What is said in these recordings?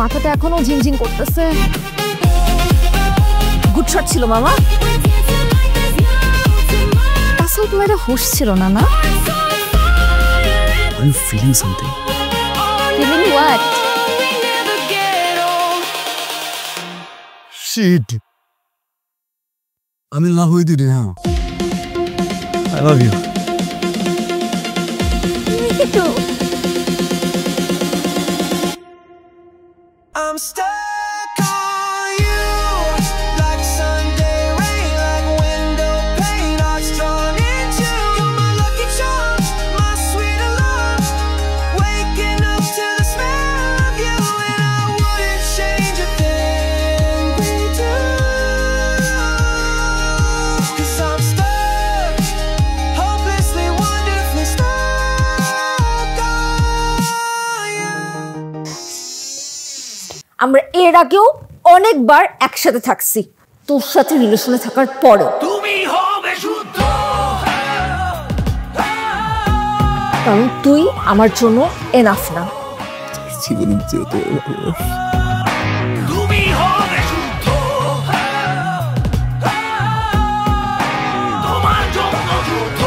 মাথাটা এখনো ঝিমঝিম করতেছে। গুড শট ছিল মামা। তাছাড়া তোমার এটা হুশ ছিল না না? Are you feeling something? Feeling what? Shit. I'm in love with you now. I love you. Me too. I'm stuck on you, like Sunday rain, like window pane. I'm strong into you're my lucky charm, my sweet love. Waking up to the smell of you, and I wouldn't change a thing we do. 'Cause I'm stuck, hopelessly, wonderfully stuck on you. আমরা এর আগেও অনেকবার একসাথে থাকছি, তোর সাথে রিলেশনে থাকার পরে। তুমি হবে শুদ্ধ, কারণ তুই আমার জন্য এনাফ না। জীবনের চেয়ে তো তুমি হবে শুদ্ধ, তোমার জন্য যুদ্ধ,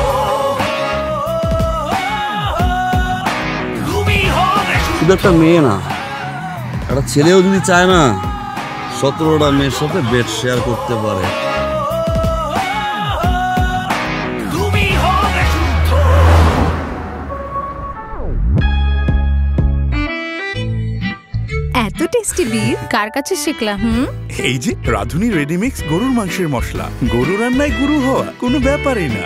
তুমি হবে শুধু একটা মেয়ে না, একটা ছেলেও যদি চায় না 17টা মেয়ের সাথে বেড শেয়ার করতে পারে। তুমি হবে শুদ্ধ। এত টেস্টি বিফ কার কাছে শিখলা? এই যে রাধুনী রেডিমিক্স গরুর মাংসের মশলা, গরু রান্নায় গুরু হওয়া কোনো ব্যাপারই না।